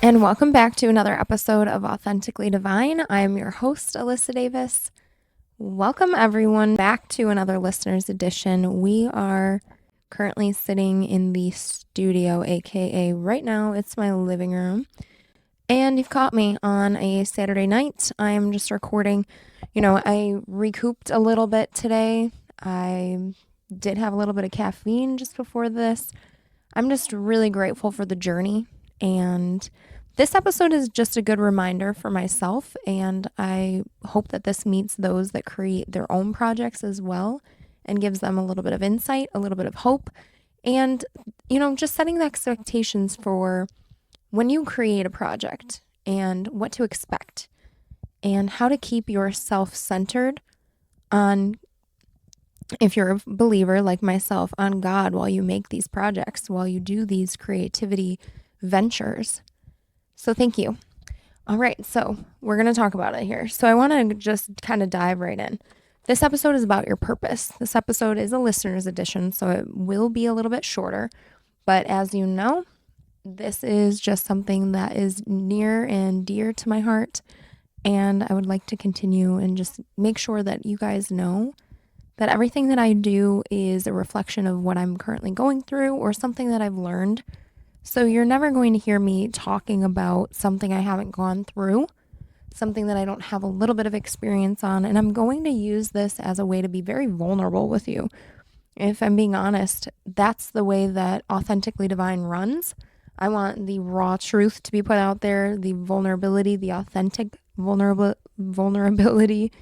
And welcome back to another episode of Authentically Divine. I am your host, Alyssa Davis. Welcome, everyone, back to another Listeners Edition. We are currently sitting in the studio, aka right now, it's my living room. And you've caught me on a Saturday night. I'm just recording. I recouped a little bit today. I did have a little bit of caffeine just before this. I'm just really grateful for the journey, and this episode is just a good reminder for myself, and I hope that this meets those that create their own projects as well and gives them a little bit of insight, a little bit of hope, and, just setting the expectations for when you create a project and what to expect and how to keep yourself centered on, if you're a believer like myself, on God while you make these projects, while you do these creativity ventures. So thank you. All right, so we're going to talk about it here. So I want to just kind of dive right in. This episode is about your purpose. This episode is a listener's edition, so it will be a little bit shorter. But as you know, this is just something that is near and dear to my heart. And I would like to continue and just make sure that you guys know that everything that I do is a reflection of what I'm currently going through or something that I've learned. So you're never going to hear me talking about something I haven't gone through, something that I don't have a little bit of experience on, and I'm going to use this as a way to be very vulnerable with you. If I'm being honest, that's the way that Authentically Divine runs. I want the raw truth to be put out there, the vulnerability, the authentic vulnerability,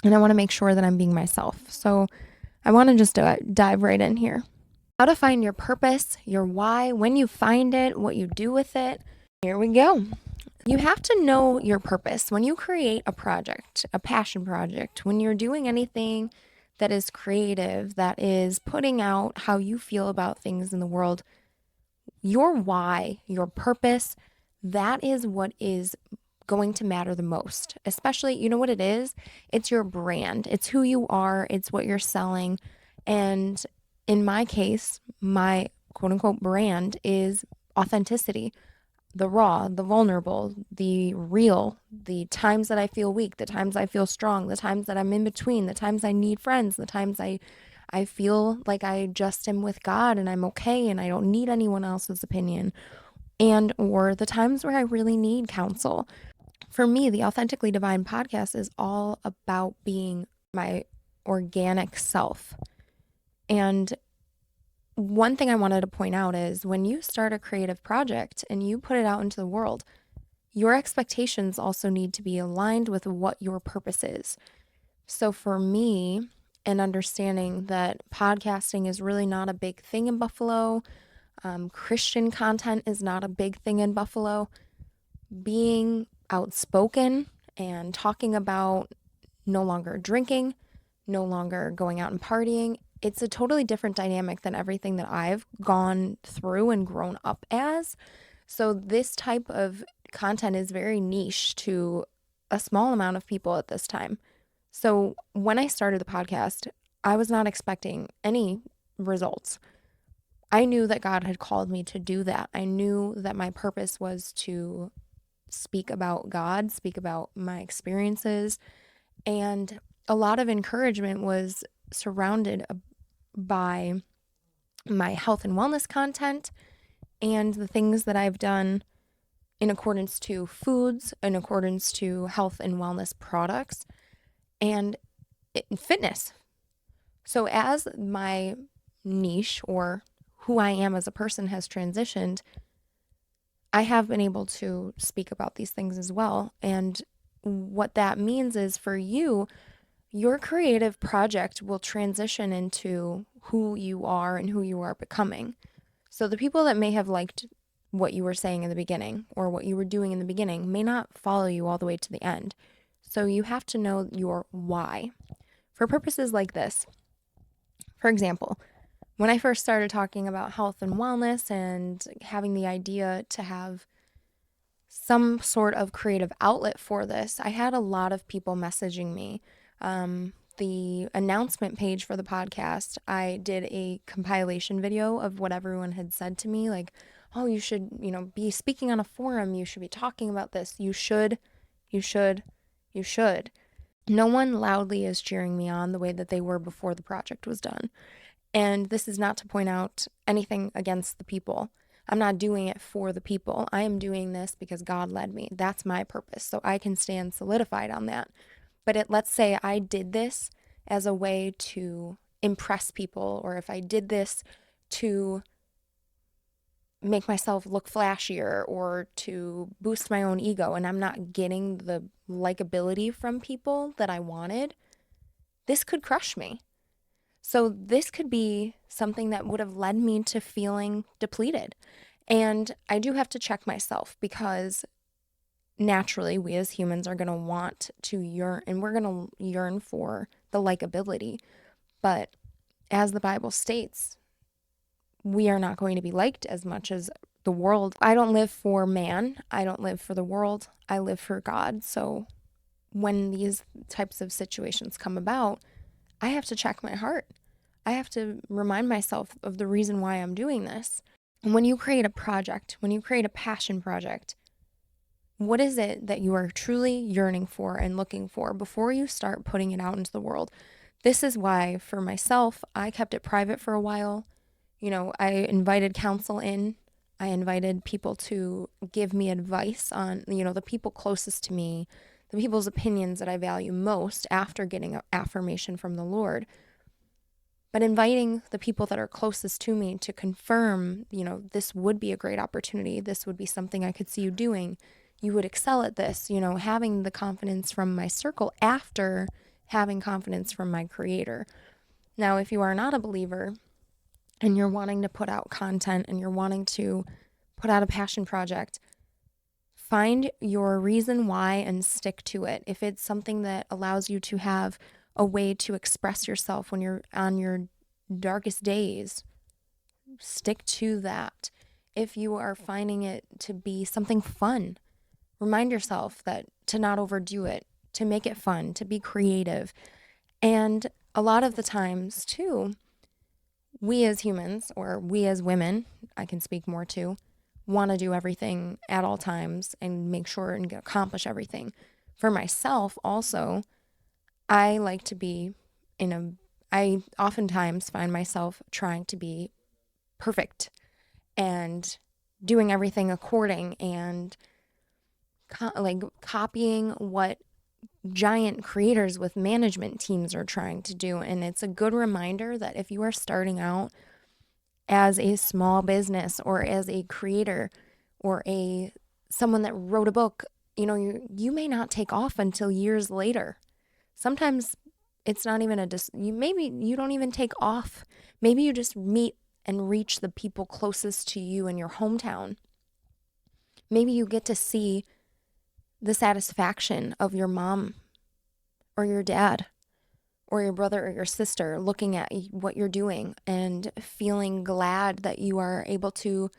and I want to make sure that I'm being myself. So I want to just dive right in here. How to find your purpose, your why, when you find it, what you do with it. Here we go. You have to know your purpose. When you create a project, a passion project, when you're doing anything that is creative, that is putting out how you feel about things in the world, your why, your purpose, that is what is going to matter the most. Especially, you know what it is? It's your brand. It's who you are. It's what you're selling. And in my case, my quote unquote brand is authenticity, the raw, the vulnerable, the real, the times that I feel weak, the times I feel strong, the times that I'm in between, the times I need friends, the times I feel like I just am with God and I'm okay and I don't need anyone else's opinion, and or the times where I really need counsel. For me, the Authentically Divine podcast is all about being my organic self. And one thing I wanted to point out is when you start a creative project and you put it out into the world, your expectations also need to be aligned with what your purpose is. So for me, and understanding that podcasting is really not a big thing in Buffalo, Christian content is not a big thing in Buffalo, being outspoken and talking about no longer drinking, no longer going out and partying, it's a totally different dynamic than everything that I've gone through and grown up as. So this type of content is very niche to a small amount of people at this time. So when I started the podcast, I was not expecting any results. I knew that God had called me to do that. I knew that my purpose was to speak about God, speak about my experiences, and a lot of encouragement was surrounded by my health and wellness content and the things that I've done in accordance to foods, in accordance to health and wellness products, and fitness. So as my niche or who I am as a person has transitioned, I have been able to speak about these things as well. And what that means is for you, your creative project will transition into who you are and who you are becoming. So the people that may have liked what you were saying in the beginning or what you were doing in the beginning may not follow you all the way to the end. So you have to know your why. For purposes like this, for example, when I first started talking about health and wellness and having the idea to have some sort of creative outlet for this, I had a lot of people messaging me. The announcement page for the podcast, I did a compilation video of what everyone had said to me, like, oh, you should, be speaking on a forum. You should be talking about this. You should, you should, you should. No one loudly is cheering me on the way that they were before the project was done. And this is not to point out anything against the people. I'm not doing it for the people. I am doing this because God led me. That's my purpose. So I can stand solidified on that. But let's say I did this as a way to impress people, or if I did this to make myself look flashier or to boost my own ego, and I'm not getting the likability from people that I wanted, this could crush me. So this could be something that would have led me to feeling depleted. And I do have to check myself, because naturally we as humans are going to want to yearn, and we're going to yearn for the likability. But as the Bible states, we are not going to be liked as much as the world. I don't live for man. I don't live for the world. I live for God. So when these types of situations come about, I have to check my heart. I have to remind myself of the reason why I'm doing this. And when you create a project, when you create a passion project, what is it that you are truly yearning for and looking for before you start putting it out into the world? This is why, for myself, I kept it private for a while. I invited counsel in. I invited people to give me advice on, the people closest to me, the people's opinions that I value most after getting affirmation from the Lord. But inviting the people that are closest to me to confirm, this would be a great opportunity. This would be something I could see you doing. You would excel at this, having the confidence from my circle after having confidence from my Creator. Now, if you are not a believer and you're wanting to put out content and you're wanting to put out a passion project, find your reason why and stick to it. If it's something that allows you to have a way to express yourself when you're on your darkest days, stick to that. If you are finding it to be something fun, remind yourself that to not overdo it, to make it fun, to be creative. And a lot of the times too, we as humans, or we as women, I can speak more to, want to do everything at all times and make sure and accomplish everything. For myself also, I like to be I oftentimes find myself trying to be perfect and doing everything according and copying what giant creators with management teams are trying to do. And it's a good reminder that if you are starting out as a small business or as a creator or someone that wrote a book, you may not take off until years later. Sometimes it's not even maybe you don't even take off. Maybe you just meet and reach the people closest to you in your hometown. Maybe you get to see the satisfaction of your mom or your dad or your brother or your sister looking at what you're doing and feeling glad that you are able to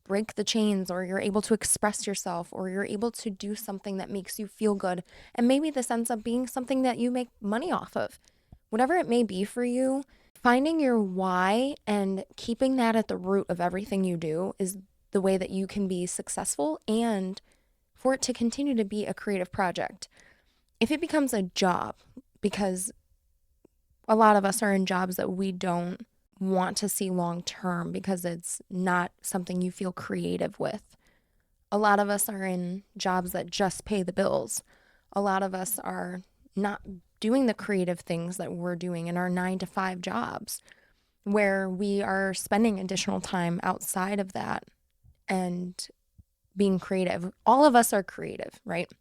break the chains, or you're able to express yourself, or you're able to do something that makes you feel good. And maybe this ends up being something that you make money off of. Whatever it may be for you, finding your why and keeping that at the root of everything you do is the way that you can be successful and for it to continue to be a creative project. If it becomes a job, because a lot of us are in jobs that we don't want to see long term because it's not something you feel creative with. A lot of us are in jobs that just pay the bills. A lot of us are not doing the creative things that we're doing in our 9-to-5 jobs, where we are spending additional time outside of that and being creative. All of us are creative, right?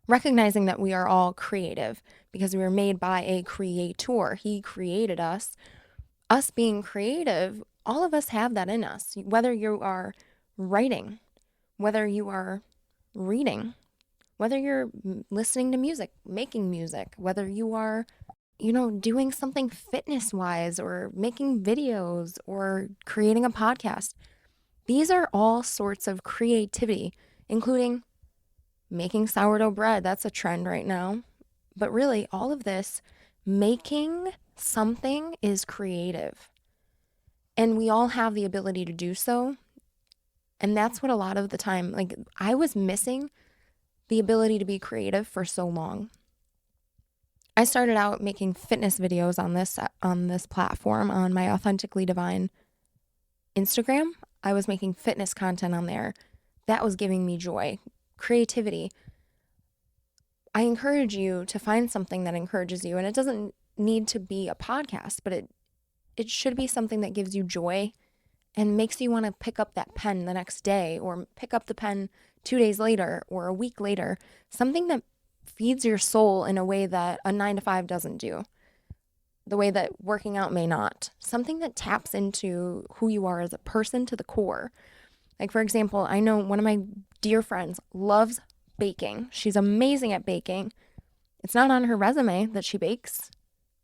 Recognizing that we are all creative because we were made by a creator. He created us. Us being creative, all of us have that in us. Whether you are writing, whether you are reading, whether you're listening to music, making music, whether you are, doing something fitness wise or making videos or creating a podcast. These are all sorts of creativity, including making sourdough bread. That's a trend right now. But really, all of this, making something is creative. And we all have the ability to do so. And that's what a lot of the time, like, I was missing the ability to be creative for so long. I started out making fitness videos on this platform, on my Authentically Divine Instagram. I was making fitness content on there. That was giving me joy, creativity. I encourage you to find something that encourages you, and it doesn't need to be a podcast, but it should be something that gives you joy and makes you want to pick up that pen the next day, or pick up the pen 2 days later or a week later. Something that feeds your soul in a way that a 9-to-5 doesn't do, the way that working out may not. Something that taps into who you are as a person to the core. Like, for example, I know one of my dear friends loves baking. She's amazing at baking. It's not on her resume that she bakes,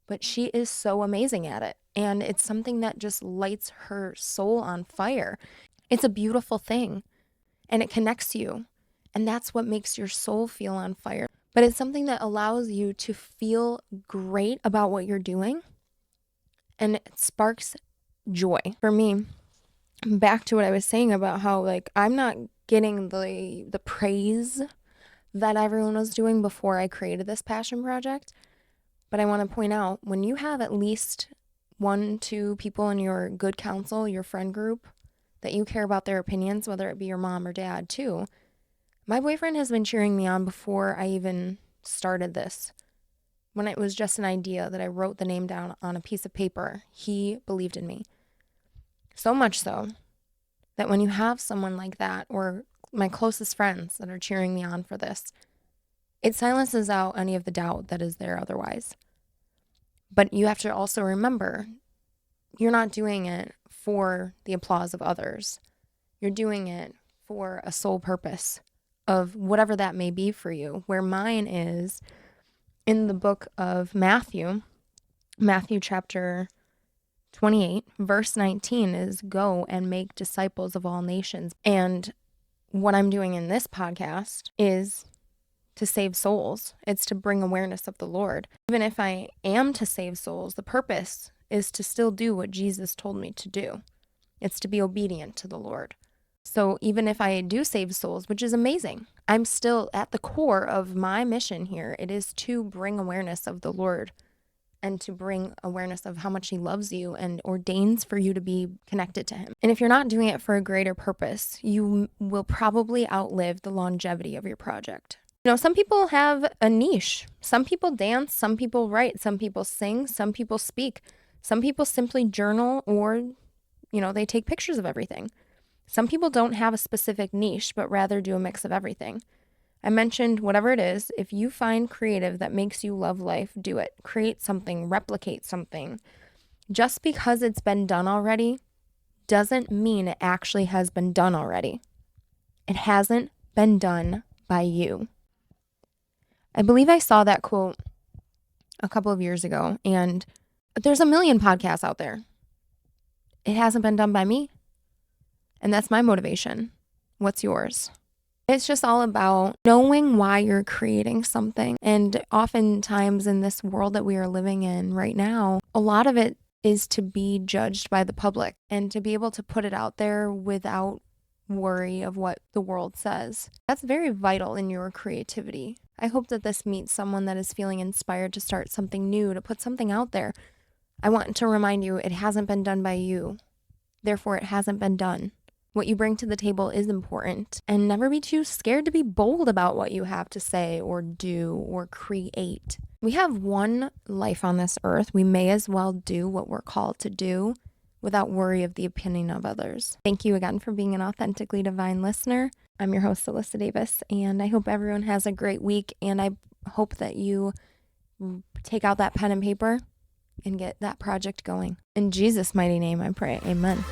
but she is so amazing at it. And it's something that just lights her soul on fire. It's a beautiful thing, and it connects you. And that's what makes your soul feel on fire. But it's something that allows you to feel great about what you're doing, and it sparks joy. For me, back to what I was saying about how, like, I'm not getting the praise that everyone was doing before I created this passion project. But I want to point out, when you have at least 1-2 people in your good counsel, your friend group, that you care about their opinions, whether it be your mom or dad too. My boyfriend has been cheering me on before I even started this. When it was just an idea that I wrote the name down on a piece of paper, he believed in me. So much so that when you have someone like that, or my closest friends that are cheering me on for this, it silences out any of the doubt that is there otherwise. But you have to also remember, you're not doing it for the applause of others. You're doing it for a sole purpose of whatever that may be for you. Where mine is in the book of Matthew chapter 28, verse 19 is, "Go and make disciples of all nations." And what I'm doing in this podcast is to save souls. It's to bring awareness of the Lord. Even if I am to save souls, the purpose is to still do what Jesus told me to do. It's to be obedient to the Lord. So even if I do save souls, which is amazing, I'm still at the core of my mission here. It is to bring awareness of the Lord, and to bring awareness of how much he loves you and ordains for you to be connected to him. And if you're not doing it for a greater purpose, you will probably outlive the longevity of your project. You know, some people have a niche. Some people dance, some people write, some people sing, some people speak. Some people simply journal, or, they take pictures of everything. Some people don't have a specific niche, but rather do a mix of everything. I mentioned whatever it is, if you find creative that makes you love life, do it. Create something, replicate something. Just because it's been done already doesn't mean it actually has been done already. It hasn't been done by you. I believe I saw that quote a couple of years ago, and there's a million podcasts out there. It hasn't been done by me. And that's my motivation. What's yours? It's just all about knowing why you're creating something. And oftentimes in this world that we are living in right now, a lot of it is to be judged by the public, and to be able to put it out there without worry of what the world says. That's very vital in your creativity. I hope that this meets someone that is feeling inspired to start something new, to put something out there. I want to remind you, it hasn't been done by you. Therefore, it hasn't been done. What you bring to the table is important, and never be too scared to be bold about what you have to say or do or create. We have one life on this earth. We may as well do what we're called to do without worry of the opinion of others. Thank you again for being an Authentically Divine listener. I'm your host, Alyssa Davis, and I hope everyone has a great week, and I hope that you take out that pen and paper and get that project going. In Jesus' mighty name, I pray. Amen.